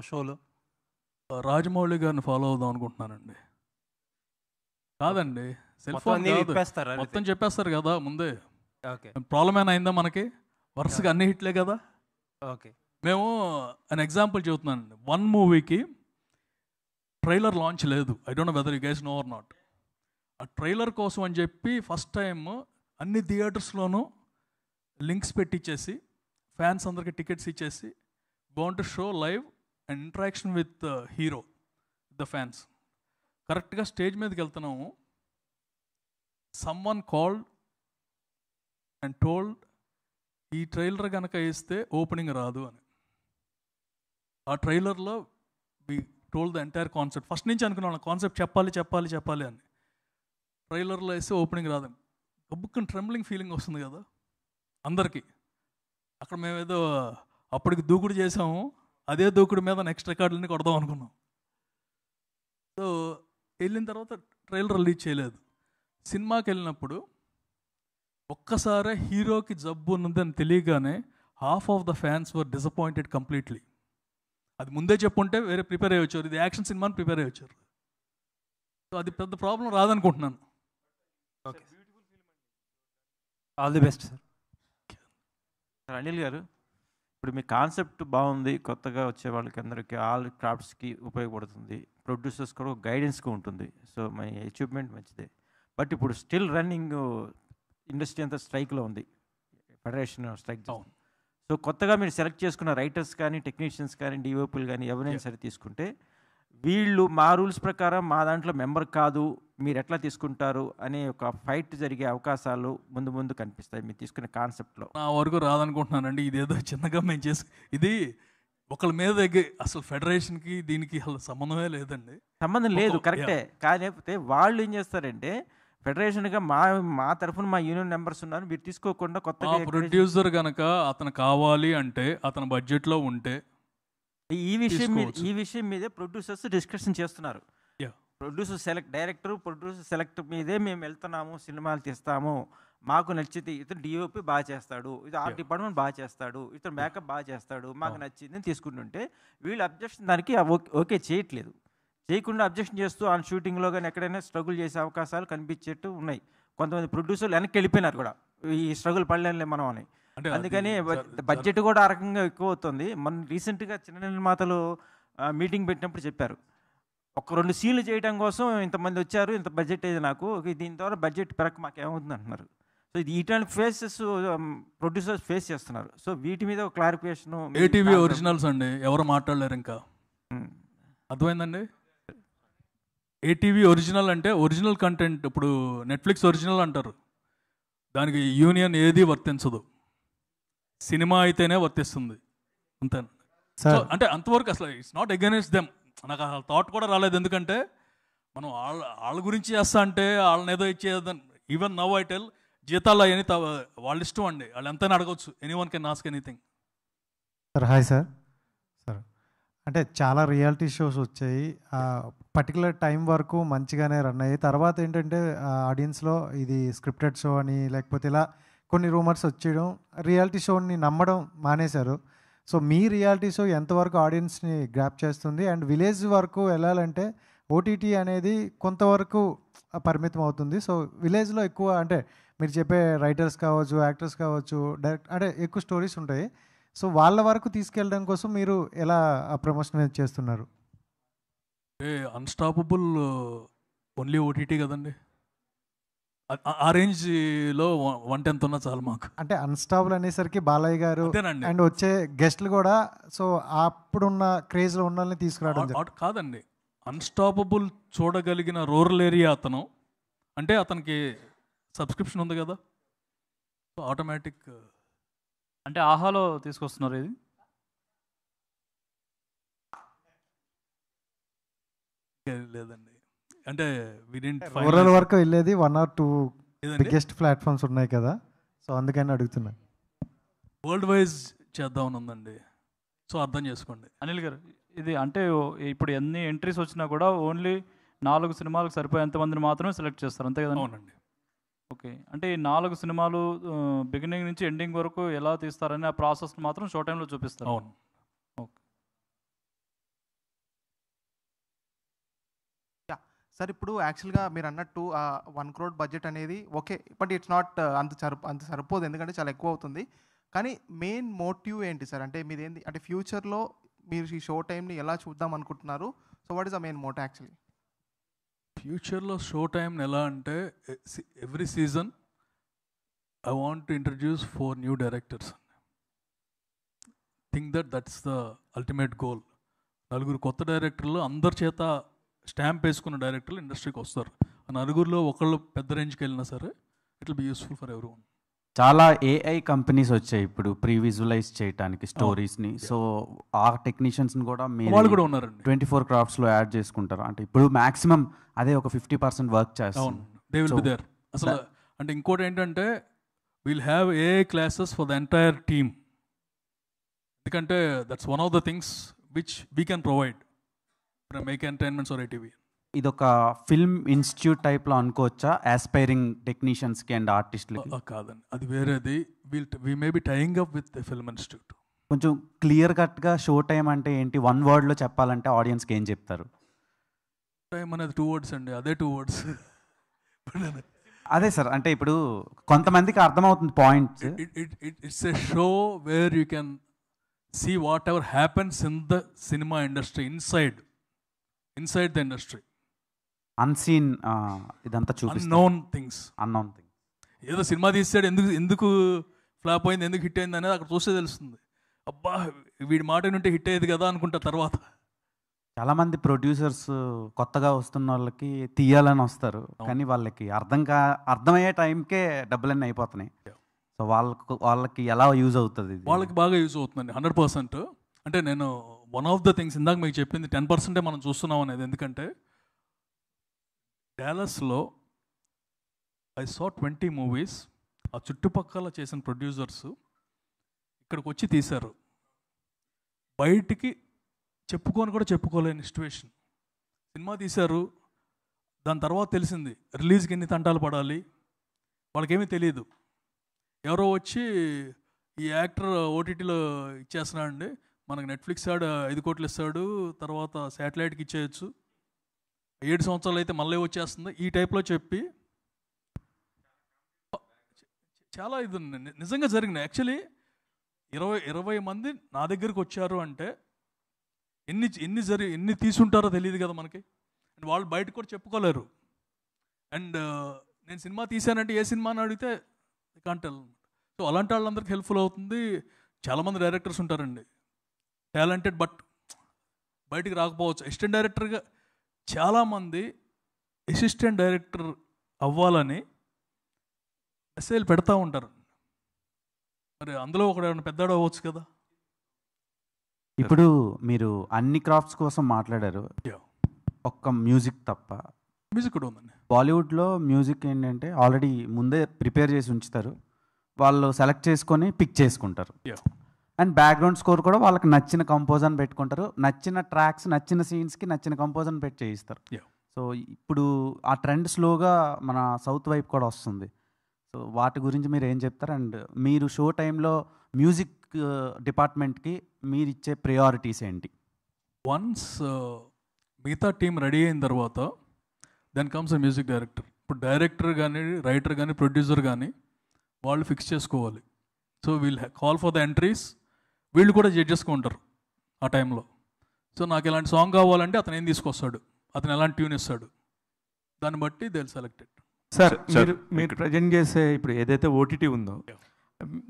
షోలో? రాజమౌళి గారిని ఫాలో అవుదాం అనుకుంటున్నానండి. కాదండి, సెల్ మొత్తం ఫోన్ అన్నీ కాదు, విప్పేస్తారా? మొత్తం చెప్పేస్తారు కదా ముందే. ఓకే ప్రాబ్లం ఏమైనా అయిందా మనకి? వరుసగా అన్ని హిట్లే కదా. ఓకే. మేము అన్ ఎగ్జాంపుల్ చెబుతున్నానండి. వన్ మూవీకి ట్రైలర్ లాంచ్ లేదు. I don't know whether you guys know or not. ఆ ట్రైలర్ కోసం అని చెప్పి ఫస్ట్ టైం అన్ని థియేటర్స్లోనూ లింక్స్ పెట్టించేసి ఫ్యాన్స్ అందరికి టికెట్స్ ఇచ్చేసి gone to show live and interaction with hero, the fans. కరెక్ట్గా స్టేజ్ మీదకి వెళ్తున్నాము, సమ్వన్ కాల్డ్ అండ్ టోల్డ్ ఈ ట్రైలర్ కనుక వేస్తే ఓపెనింగ్ రాదు అని. ఆ ట్రైలర్లో we told the entire concept. First నుంచి అనుకున్నాను కాన్సెప్ట్ చెప్పాలి అని. ట్రైలర్లో వేస్తే ఓపెనింగ్ రాదని గబ్బుక్కని ట్రెంబ్లింగ్ ఫీలింగ్ వస్తుంది కదా అందరికీ. అక్కడ మేమేదో అప్పటికి దూకుడు చేసాము, అదే దూకుడు మీద నెక్స్ట్ రికార్డులని కొడదాం అనుకున్నాం. సో వెళ్ళిన తర్వాత ట్రైలర్ రిలీజ్ చేయలేదు. సినిమాకి వెళ్ళినప్పుడు ఒక్కసారి హీరోకి జబ్బు ఉన్నదని తెలియగానే half of the fans were disappointed completely. అది ముందే చెప్పుంటే వేరే ప్రిపేర్ అయ్యి వచ్చారు, ఇది యాక్షన్ సినిమాని ప్రిపేర్ అయ్యి వచ్చారు. సో అది పెద్ద ప్రాబ్లం రాదనుకుంటున్నాను. Okay, all the best sir. Sir Anil garu, ఇప్పుడు మీ కాన్సెప్ట్ బాగుంది, కొత్తగా వచ్చే వాళ్ళకి అందరికీ ఆల్ క్రాఫ్ట్స్కి ఉపయోగపడుతుంది, ప్రొడ్యూసర్స్ కూడా గైడెన్స్గా ఉంటుంది. సో మై అచీవ్మెంట్ మంచిదే. బట్ ఇప్పుడు స్టిల్ రన్నింగ్ ఇండస్ట్రీ అంతా స్ట్రైక్లో ఉంది, ఫెడరేషన్ స్ట్రైక్. సో కొత్తగా మీరు సెలెక్ట్ చేసుకున్న రైటర్స్ కానీ, టెక్నీషియన్స్ కానీ, డిఓపీలు కానీ ఎవరైనా సరే తీసుకుంటే వీళ్ళు మా రూల్స్ ప్రకారం మా దాంట్లో మెంబర్ కాదు, మీరు ఎట్లా తీసుకుంటారు అనే ఒక ఫైట్ జరిగే అవకాశాలు ముందు కనిపిస్తాయి మీరు తీసుకునే కాన్సెప్ట్లో. నా వరకు రాదనుకుంటున్నానండి. ఇదేదో చిన్నగా మేము ఇది ఒకళ్ళ మీద అసలు ఫెడరేషన్కి దీనికి అసలు సంబంధమే లేదండి. సంబంధం లేదు, కరెక్టే. కాకపోతే వాళ్ళు ఏం చేస్తారంటే ఫెడరేషన్గా మా తరఫున మా యూనియన్ మెంబర్స్ ఉన్నారు, మీరు తీసుకోకుండా కొత్తగా ప్రొడ్యూసర్ కనుక అతను కావాలి అంటే అతని బడ్జెట్లో ఉంటే ఈ విషయం మీదే ప్రొడ్యూసర్స్ డిస్కషన్ చేస్తున్నారు. ప్రొడ్యూసర్ డైరెక్టర్ ప్రొడ్యూసర్ సెలెక్ట్ మీదే మేము వెళ్తున్నాము, సినిమాలు తీస్తాము, మాకు నచ్చితే ఇతను డిఓపి బాగా చేస్తాడు, ఇది ఆర్ట్ డిపార్ట్మెంట్ బాగా చేస్తాడు, ఇతను మేకప్ బాగా చేస్తాడు, మాకు నచ్చింది తీసుకుంటుంటే వీళ్ళు అబ్జెక్షన్ దానికి ఓకే చేయట్లేదు. చేయకుండా అబ్జెక్షన్ చేస్తూ ఆ షూటింగ్లో కానీ ఎక్కడైనా స్ట్రగుల్ చేసే అవకాశాలు కనిపించేట్టు ఉన్నాయి. కొంతమంది ప్రొడ్యూసర్లు వెనక్కి వెళ్ళిపోయినారు కూడా, ఈ స్ట్రగుల్ పడలేనులే మనం అని. అందుకని బడ్జెట్ కూడా ఆ రకంగా ఎక్కువ అవుతుంది. మన రీసెంట్గా చిన్న నిర్మాతలు మీటింగ్ పెట్టినప్పుడు చెప్పారు, ఒక 2 సీన్లు చేయడం కోసం ఇంతమంది వచ్చారు, ఇంత బడ్జెట్ అయ్యేది నాకు, దీని ద్వారా బడ్జెట్ పెరగ మాకేమవుతుంది అంటున్నారు. సో ఇది ఇటువంటి ఫేసెస్ ప్రొడ్యూసర్స్ ఫేస్ చేస్తున్నారు. సో వీటి మీద ఒక క్లారిఫికేషన్. ఏటీవీ ఒరిజినల్స్ అండి, ఎవరు మాట్లాడలేరు ఇంకా, అర్థమైందండి? ఏటీవీ ఒరిజినల్ అంటే ఒరిజినల్ కంటెంట్. ఇప్పుడు నెట్ఫ్లిక్స్ ఒరిజినల్ అంటారు, దానికి యూనియన్ ఏది వర్తించదు, సినిమా అయితేనే వర్తిస్తుంది అంతే. అంటే అంతవరకు అసలు ఇట్స్ నాట్ అగైనెస్ట్ దెమ్. నాకు అసలు థాట్ కూడా రాలేదు, ఎందుకంటే మనం వాళ్ళ గురించి చేస్తా అంటే వాళ్ళని ఏదో ఇచ్చేదని. ఈవెన్ నవ్ ఐ టెల్, జీతాలు అవన్నీ వాళ్ళ ఇష్టం అండి, వాళ్ళు ఎంతైనా అడగవచ్చు, anyone can ask anything. Sir hi sir. అంటే చాలా రియాలిటీ షోస్ వచ్చాయి, పర్టికులర్ టైం వరకు మంచిగానే రన్ అయ్యాయి. తర్వాత ఏంటంటే ఆడియన్స్లో ఇది స్క్రిప్టెడ్ షో అని లేకపోతే ఇలా కొన్ని రూమర్స్ వచ్చేయడం, రియాలిటీ షోని నమ్మడం మానేశారు. సో మీ రియాలిటీ షో ఎంతవరకు ఆడియన్స్ని గ్రాప్ చేస్తుంది? అండ్ విలేజ్ వరకు వెళ్ళాలంటే ఓటీటీ అనేది కొంతవరకు పరిమితం అవుతుంది. సో విలేజ్లో ఎక్కువ అంటే మీరు చెప్పే రైటర్స్ కావచ్చు, యాక్టర్స్ కావచ్చు, డైరెక్ట్ అంటే ఎక్కువ స్టోరీస్ ఉంటాయి. సో వాళ్ళ వరకు తీసుకెళ్ళడం కోసం మీరు ఎలా ప్రమోషన్ చేస్తున్నారు? అన్స్టాపబుల్ ఓన్లీ ఓటీటీ కదండి. ఆ రేంజ్లో 1/10 ఉన్నా చాలు మాకు. అంటే అన్స్టాపబుల్ అనేసరికి బాలయ్య గారు అంతేనండి. అండ్ వచ్చే గెస్ట్లు కూడా సో అప్పుడున్న క్రేజ్లో ఉన్న వాళ్ళని తీసుకురావడం కాదండి. అన్స్టాపబుల్ చూడగలిగిన రూరల్ ఏరియా అతను అంటే అతనికి సబ్స్క్రిప్షన్ ఉంది కదా, సో ఆటోమేటిక్. అంటే ఆహాలో తీసుకొస్తున్నారు ఇది? లేదండి, అంటే రూరల్ వరకు వెళ్ళేది 1 or 2 బిగ్గెస్ట్ ప్లాట్ఫామ్స్ ఉన్నాయి కదా, సో అందుకని అడుగుతున్నా. వరల్డ్ వైజ్ చేద్దామని ఉందండి, సో అర్థం చేసుకోండి. అనిల్ గారు, ఇది అంటే ఇప్పుడు ఎన్ని ఎంట్రీస్ వచ్చినా కూడా ఓన్లీ 4 సినిమాలకు సరిపోయేంత మందిని మాత్రమే సెలెక్ట్ చేస్తారు, అంతే కదా? అవునండి. ఓకే, అంటే ఈ 4 సినిమాలు బిగినింగ్ నుంచి ఎండింగ్ వరకు ఎలా తీస్తారని ఆ ప్రాసెస్ మాత్రం షో టైంలో చూపిస్తారు. అవును. ఓకే సార్, ఇప్పుడు యాక్చువల్గా మీరు అన్నట్టు 1 crore బడ్జెట్ అనేది ఓకే, బట్ ఇట్స్ నాట్ అంత సరిపోదు, ఎందుకంటే చాలా ఎక్కువ అవుతుంది. కానీ మెయిన్ మోటివ్ ఏంటి సార్? అంటే మీదేంటి, అంటే ఫ్యూచర్లో మీరు ఈ షో టైంని ఎలా చూద్దాం అనుకుంటున్నారు? So what is the main motive actually? ఫ్యూచర్లో షో టైంని ఎలా అంటే every season I want to introduce 4 new directors. Think that's the ultimate goal. 4 కొత్త డైరెక్టర్లు అందరి చేత స్టాంప్ వేసుకున్న డైరెక్టర్లు ఇండస్ట్రీకి వస్తారు. ఆ 4 ఒకళ్ళు పెద్ద రేంజ్కి వెళ్ళినా సరే it will be useful for every one. చాలా ఏఐ కంపెనీస్ వచ్చాయి ఇప్పుడు ప్రీ విజువలైజ్ చేయడానికి స్టోరీస్ని. సో ఆ టెక్నీషియన్స్ని కూడా వాళ్ళు కూడా ఉన్నారండి. 24 craftsలో యాడ్ చేసుకుంటారు. అంటే ఇప్పుడు మ్యాక్సిమం అదే ఒక 50% వర్క్ చేస్తాం. They will be there. అసలు అంటే ఇంకోటి ఏంటంటే will have AI classes for the entire team. ఎందుకంటే that's one of the things which we can provide from Make Entertainments or ATV. ఇదొక ఫిల్మ్ ఇన్స్టిట్యూట్ టైప్లో అనుకోవచ్చా ఆస్పైరింగ్ టెక్నీషియన్స్కి అండ్ ఆర్టిస్టులకి? కాదండి, అది వేరేది. We may be tying up with film institute. కొంచెం క్లియర్ కట్గా షో టైం అంటే ఏంటి, 1 wordలో చెప్పాలంటే ఆడియన్స్కి ఏం చెప్తారు? టైం అనేది 2 words అండి, అదే 2 words. అదే సార్, అంటే ఇప్పుడు కొంతమందికి అర్థమవుతుంది points. It's a show where you can see whatever happens in the cinema industry inside the industry. Unseen ఇదంతా అన్నోన్ థింగ్స్. ఏదో సినిమా తీసాడు, ఎందుకు ఫ్లాప్ అయింది, ఎందుకు హిట్ అయింది అనేది అక్కడ చూస్తే తెలుస్తుంది. అబ్బా వీడి మాట వింటే హిట్ అయ్యేది కదా అనుకుంటా. తర్వాత చాలామంది ప్రొడ్యూసర్స్ కొత్తగా వస్తున్న వాళ్ళకి తీయాలని వస్తారు, కానీ వాళ్ళకి అర్థమయ్యే టైంకే డబ్బులన్నీ అయిపోతున్నాయి. సో వాళ్ళకి ఎలా యూజ్ అవుతుంది? వాళ్ళకి బాగా యూజ్ అవుతుందండి, 100%. అంటే నేను వన్ ఆఫ్ ద థింగ్స్ ఇందాక మీకు చెప్పింది 10% మనం చూస్తున్నాం అనేది. ఎందుకంటే డాలస్లో ఐ సా 20 movies. ఆ చుట్టుపక్కల చేసిన ప్రొడ్యూసర్స్ ఇక్కడికి వచ్చి తీశారు. బయటికి చెప్పుకొని కూడా చెప్పుకోలేని సిచ్యువేషన్. సినిమా తీశారు, దాని తర్వాత తెలిసింది రిలీజ్కి ఎన్ని తంటాలు పడాలి, వాళ్ళకేమీ తెలియదు. ఎవరో వచ్చి ఈ యాక్టర్ ఓటీటీలో ఇచ్చేస్తున్నాడండి, మనకు నెట్ఫ్లిక్స్ ఆడు 5 కోట్లు ఇస్తాడు, తర్వాత శాటిలైట్కి ఇచ్చేయచ్చు, 7 సంవత్సరాలు అయితే మళ్ళీ వచ్చేస్తుంది, ఈ టైప్లో చెప్పి చాలా ఇది నిజంగా జరిగినాయి. యాక్చువల్లీ 20 మంది నా దగ్గరికి వచ్చారు అంటే ఎన్ని తీసుంటారో తెలియదు కదా మనకి. అండ్ వాళ్ళు బయటకు కూడా చెప్పుకోలేరు. అండ్ నేను సినిమా తీశానంటే ఏ సినిమా అని అడిగితే కాంట్ టెల్. సో అలాంటి వాళ్ళందరికీ హెల్ప్ఫుల్ అవుతుంది. చాలామంది డైరెక్టర్స్ ఉంటారండి టాలెంటెడ్, బట్ బయటికి రాకపోవచ్చు. అసిస్టెంట్ డైరెక్టర్గా చాలామంది అసిస్టెంట్ డైరెక్టర్ అవ్వాలని మెసేజ్ పెడతా ఉంటారు. మరి అందులో ఒకడు పెద్దవాడు అవ్వచ్చు కదా. ఇప్పుడు మీరు అన్ని క్రాఫ్ట్స్ కోసం మాట్లాడారు, ఒక్క మ్యూజిక్ తప్ప. మ్యూజిక్ కూడా ఉందండి. బాలీవుడ్లో మ్యూజిక్ ఏంటంటే ఆల్రెడీ ముందే ప్రిపేర్ చేసి ఉంచుతారు, వాళ్ళు సెలెక్ట్ చేసుకొని పిక్ చేసుకుంటారు. అండ్ బ్యాక్గ్రౌండ్ స్కోర్ కూడా వాళ్ళకి నచ్చిన కంపోజర్ని పెట్టుకుంటారు, నచ్చిన ట్రాక్స్ నచ్చిన సీన్స్కి నచ్చిన కంపోజర్ని పెట్టి చేయిస్తారు. సో ఇప్పుడు ఆ ట్రెండ్ స్లోగా మన సౌత్ వైపు కూడా వస్తుంది. సో వాటి గురించి మీరు ఏం చెప్తారు? అండ్ మీరు షో టైంలో మ్యూజిక్ డిపార్ట్మెంట్కి మీరు ఇచ్చే ప్రయారిటీస్ ఏంటి? వన్స్ మిగతా టీం రెడీ అయిన తర్వాత then comes a music director. ఇప్పుడు డైరెక్టర్ కానీ రైటర్ కానీ ప్రొడ్యూసర్ కానీ వాళ్ళు ఫిక్స్ చేసుకోవాలి. So we'll call for the entries, వీళ్ళు కూడా జడ్జెస్గా ఉంటారు ఆ టైంలో. సో నాకు ఇలాంటి సాంగ్ కావాలంటే అతను ఏం తీసుకొస్తాడు, అతను ఎలాంటి ట్యూన్ ఇస్తాడు, దాన్ని బట్టి దే సెలెక్టెడ్. సార్ మీరు ప్రజెంట్ చేసే ఇప్పుడు ఏదైతే ఓటీటీ ఉందో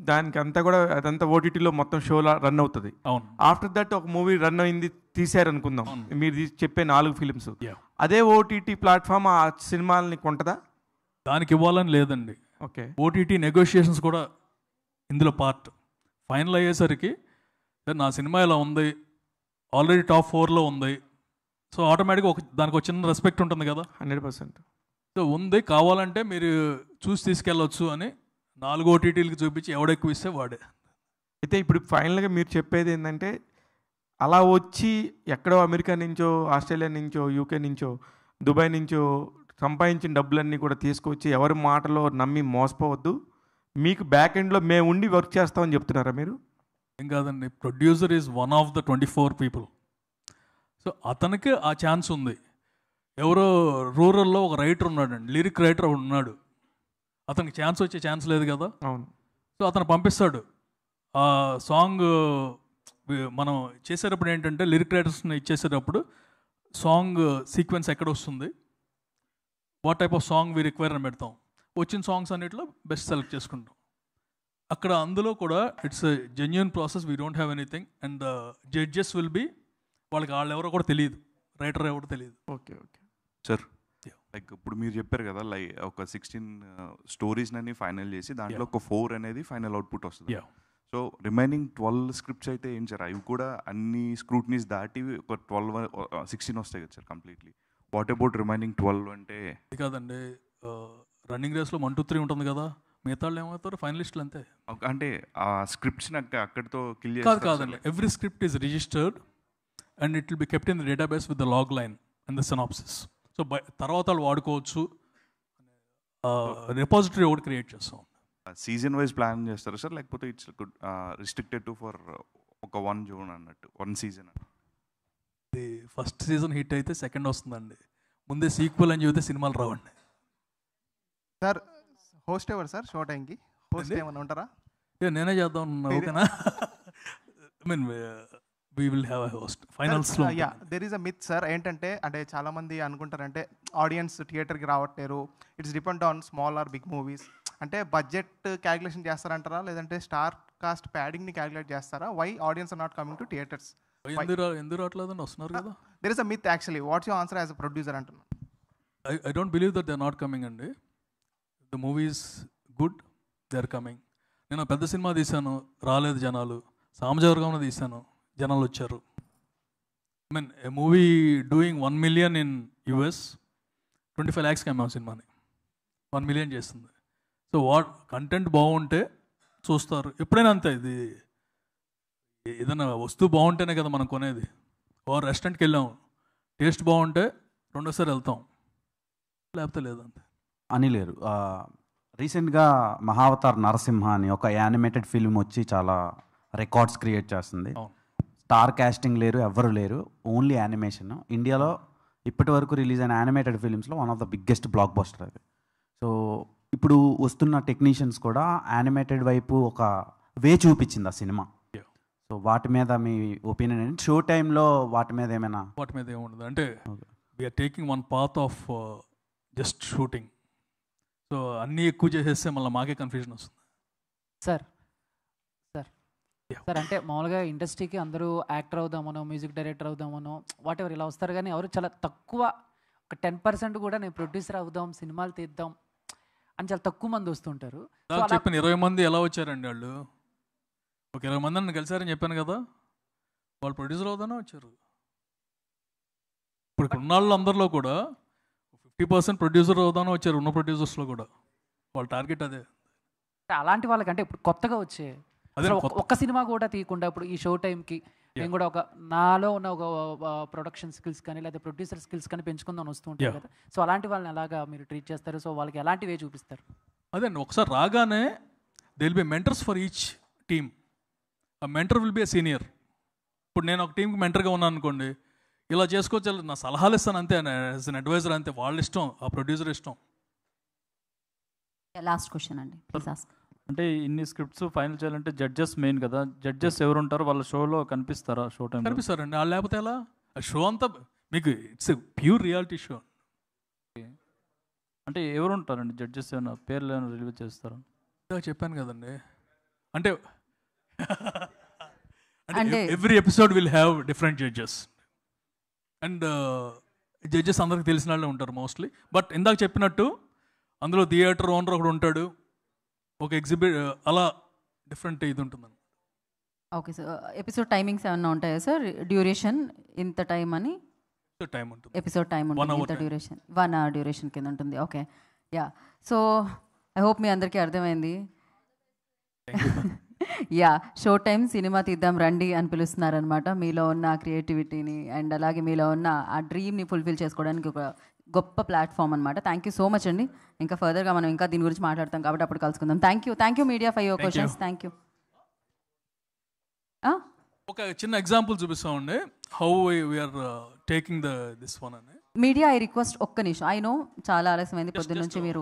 దానికి అంతా కూడా అదంతా ఓటీటీలో మొత్తం షోలా రన్ అవుతుంది. అవును. ఆఫ్టర్ దట్ ఒక మూవీ రన్ అయింది తీసారనుకుందాం, మీరు చెప్పే 4 ఫిలిమ్స్, అదే ఓటీటీ ప్లాట్ఫామ్ ఆ సినిమాలని కొంటదా? దానికి ఇవ్వాలని లేదండి. ఓకే. ఓటీటీ నెగోషియేషన్స్ కూడా ఇందులో పార్ట్. ఫైనల్ అయ్యేసరికి నా సినిమా ఇలా ఉంది, ఆల్రెడీ టాప్ 4లో ఉంది, సో ఆటోమేటిక్గా దానికి ఒక చిన్న రెస్పెక్ట్ ఉంటుంది కదా. 100%. సో ఉంది, కావాలంటే మీరు చూసి తీసుకెళ్ళొచ్చు అని 4 ఓటీటీలకు చూపించి ఎవడెక్కువ ఇస్తే వాడే. అయితే ఇప్పుడు ఫైనల్గా మీరు చెప్పేది ఏంటంటే అలా వచ్చి ఎక్కడో అమెరికా నుంచో, ఆస్ట్రేలియా నుంచో, యూకే నుంచో, దుబాయ్ నుంచో సంపాదించిన డబ్బులన్నీ కూడా తీసుకొచ్చి ఎవరి మాటలో నమ్మి మోసపోవద్దు, మీకు బ్యాక్ ఎండ్లో మేము ఉండి వర్క్ చేస్తామని చెప్తున్నారా మీరు? ఏం కాదండి, producer is one of the 24 people. So అతనికి ఆ ఛాన్స్ ఉంది. ఎవరో రూరల్లో ఒక రైటర్ ఉన్నాడండి, లిరిక్ రైటర్ ఉన్నాడు, అతనికి ఛాన్స్ వచ్చే ఛాన్స్ లేదు కదా. అవును. సో అతను పంపిస్తాడు ఆ సాంగ్. మనం చేసేటప్పుడు ఏంటంటే లిరిక్ రైటర్స్ని ఇచ్చేసేటప్పుడు సాంగ్ సీక్వెన్స్ ఎక్కడ వస్తుంది, what type of song we require అని పెడతాం. వచ్చిన సాంగ్స్ అన్నిట్లో బెస్ట్ సెలెక్ట్ చేసుకుంటాం. అక్కడ అందులో కూడా it's genuine process, we don't have anything, and the judges will be, వాళ్ళకి వాళ్ళు ఎవరో కూడా తెలియదు, రైటర్ ఎవరో తెలియదు. Okay okay sir. లైక్ ఇప్పుడు మీరు చెప్పారు కదా, లైక్ ఒక 16 స్టోరీస్ని ఫైనల్ చేసి దాంట్లో ఒక 4 అనేది ఫైనల్ అవుట్పుట్ వస్తుంది. సో రిమైనింగ్ 12 స్క్రిప్ట్స్ అయితే ఏం సార్, అవి కూడా అన్ని స్క్రూట్నీస్ దాటి ఒక 16 వస్తాయి కదా sir completely. What about remaining 12 అంటే? కాదండి, రన్నింగ్ రేస్లో 1, 2, 3 ఉంటుంది కదా, మిగతా వాళ్ళు ఏమవుతారు ఫైనలిస్టులు అంతే. అంటే ఆ స్క్రిప్ట్స్ని అక్కడితో కిల్ కాదండి, every script is registered and it will be kept in the database with the log line and the synopsis. So తర్వాత వాళ్ళు వాడుకోవచ్చు, రిపాజిటరీ ఒకటి క్రియేట్ చేస్తాం. సీజన్ వైజ్ ప్లాన్ చేస్తారు సార్, లేకపోతే ఇట్స్ రిస్ట్రిక్టెడ్ టు ఫర్ ఒక 1 జోన్ అన్నట్టు, 1 సీజన్? ఇది ఫస్ట్ సీజన్ హిట్ అయితే సెకండ్ వస్తుందండి, ముందే సీక్వెల్ అని చెబితే సినిమాలు రావండి. సార్ హోస్ట్ ఎవరు సార్ షో టైంకి? హోస్ట్ ఏమైనా ఉంటారా? నేనే చేద్దాం, ఓకేనా? I mean we will have a host finals lo. Yeah, there is a myth sir, ఏంటంటే అంటే చాలా మంది అనుకుంటారంటే ఆడియన్స్ థియేటర్కి రావట్లేరు, it's depend on small or big movies. అంటే బడ్జెట్ క్యాలిక్యులేషన్ చేస్తారంటారా, లేదంటే స్టార్ కాస్ట్ ప్యాడింగ్ని క్యాలిక్యులేట్ చేస్తారా? Why audience are not coming to theatres? ఎందుకు రావట్లేదని వస్తున్నారు కదా. there is a myth actually, what's your answer as a producer అంటున్నా? I don't believe that they are not coming అండి. the movie is good, they are coming. నేను పెద్ద సినిమా తీశాను, రాలేదు జనాలు. సామజవర్గంలో తీశాను, జనాలు వచ్చారు. I mean A movie doing 1 million in US, 25 lakhs అమ్మాం సినిమాని, 1 million చేస్తుంది. సో కంటెంట్ బాగుంటే చూస్తారు. ఎప్పుడైనా అంతే, ఇది ఏదైనా వస్తువు బాగుంటేనే కదా మనం కొనేది. ఓ రెస్టారెంట్కి వెళ్ళాం, టేస్ట్ బాగుంటే రెండోసారి వెళ్తాం, లేకపోతే లేదంతే. అనిల్ గారు, రీసెంట్గా మహావతార్ నరసింహ అని ఒక యానిమేటెడ్ ఫిల్మ్ వచ్చి చాలా రికార్డ్స్ క్రియేట్ చేస్తుంది. స్టార్ కాస్టింగ్ లేరు, ఎవ్వరు లేరు, ఓన్లీ యానిమేషన్. ఇండియాలో ఇప్పటి వరకు రిలీజ్ అయిన యానిమేటెడ్ ఫిలిమ్స్లో one of the biggest blockbuster అది. సో ఇప్పుడు వస్తున్న టెక్నీషియన్స్ కూడా యానిమేటెడ్ వైపు ఒక వే చూపించింది ఆ సినిమా. సో వాటి మీద మీ ఒపీనియన్ ఏంటి? షో టైంలో వాటి మీద ఏమైనా? వాటి మీద ఏముండదు అంటే, we're taking one path of just shooting. So అన్నీ ఎక్కువ చేసేస్తే మళ్ళీ మాకే కన్ఫ్యూజన్ వస్తుంది. సార్ అంటే మామూలుగా ఇండస్ట్రీకి అందరూ యాక్టర్ అవుదామనో, మ్యూజిక్ డైరెక్టర్ అవుదామనో, వాట్ ఎవర్ ఇలా వస్తారు, కానీ ఎవరు చాలా తక్కువ, ఒక 10% కూడా నేను ప్రొడ్యూసర్ అవుదాం, సినిమాలు తీద్దాం అని చాలా తక్కువ మంది వస్తుంటారు. చెప్పాను 20 మంది ఎలా వచ్చారండి వాళ్ళు? ఒక 20 మంది నన్ను కలిసారని చెప్పాను కదా, వాళ్ళు ప్రొడ్యూసర్ అవుదానో వచ్చారు. ఇప్పుడు ఉన్న వాళ్ళు అందరిలో కూడా 50% ప్రొడ్యూసర్ అవుదానో వచ్చారు, ఉన్న ప్రొడ్యూసర్స్లో కూడా. వాళ్ళ టార్గెట్ అదే. అలాంటి వాళ్ళకంటే ఇప్పుడు కొత్తగా వచ్చే ఒక్క సినిమా కూడా తీయకుండా ఇప్పుడు ఈ షో టైంకి నేను కూడా ఒక నాలో ఉన్న ఒక ప్రొడక్షన్ స్కిల్స్ కానీ లేదా ప్రొడ్యూసర్ స్కిల్స్ కానీ పెంచుకుందాం వస్తూ ఉంటారు కదా. సో అలాంటి వాళ్ళని ఎలాగా మీరు ట్రీట్ చేస్తారు? సో వాళ్ళకి ఎలాంటి వే చూపిస్తారు? అదే ఒకసారి రాగానే they will be mentors for each team. ఆ mentor will be a senior. ఇప్పుడు నేను ఒక టీంకి మెంటర్గా ఉన్నాను అనుకోండి, ఇలా చేసుకోవచ్చు, నా సలహాలు ఇస్తాను అంతే, యాజ్ అన్ అడ్వైజర్ అంతే, వాళ్ళ ఇష్టం, ఆ ప్రొడ్యూసర్ ఇష్టం. లాస్ట్ క్వశ్చన్ అండి, ప్లీజ్ ఆస్క్. అంటే ఇన్ని స్క్రిప్ట్స్ ఫైనల్ చేయాలంటే జడ్జెస్ మెయిన్ కదా, జడ్జెస్ ఎవరు ఉంటారో వాళ్ళ షోలో కనిపిస్తారా? షో టైం కనిపిస్తారండి, వాళ్ళు లేకపోతే ఎలా? ఆ షో అంతా మీకు ఇట్స్ ప్యూర్ రియాలిటీ షో. అంటే ఎవరు ఉంటారండి జడ్జెస్? ఏమైనా పేర్లు ఏమైనా రిలీవ్ చేస్తారా? చెప్పాను కదండి, అంటే every episode will have different judges, and judges అందరికి తెలిసిన వాళ్ళే ఉంటారు మోస్ట్లీ. బట్ ఇందాక చెప్పినట్టు అందులో థియేటర్ ఓనర్ ఒకడు ఉంటాడు, ఒక ఎగ్జిబిట్, అలా డిఫరెంట్ ఇది ఉంటుందండి. ఓకే సార్, ఎపిసోడ్ టైమింగ్స్ ఏమన్నా ఉంటాయా సార్? డ్యూరేషన్ ఇంత టైం అని టైం ఉంటుంది, ఎపిసోడ్ టైం ఉంటుంది, ఇంత డ్యూరేషన్, 1 hour డ్యూరేషన్ కింద ఉంటుంది. Okay, yeah. So I hope మీ అందరికీ అర్థమైంది. యా, షో టైం సినిమా తీద్దాం రండి అని పిలుస్తున్నారనమాట. మీలో ఉన్న క్రియేటివిటీని అండ్ అలాగే మీలో ఉన్న ఆ డ్రీమ్ని ఫుల్ఫిల్ చేసుకోవడానికి ఒక గొప్ప ప్లాట్ఫామ్ అనమాట. థ్యాంక్ యూ సో మచ్ అండి. ఇంకా ఫర్దర్గా మనం ఇంకా దీని గురించి మాట్లాడతాం కాబట్టి అప్పుడు కలుసుకుందాం. Thank you media for your questions. Thank you. ఒక చిన్న ఎగ్జాంపుల్ చూపిస్తామండి, how we are taking this one అని. మీడియా ఐ రిక్వెస్ట్ ఒక్క నిమిషం, ఐ నో చాలా ఆలస్యమైంది పొద్దున్న నుంచి మీరు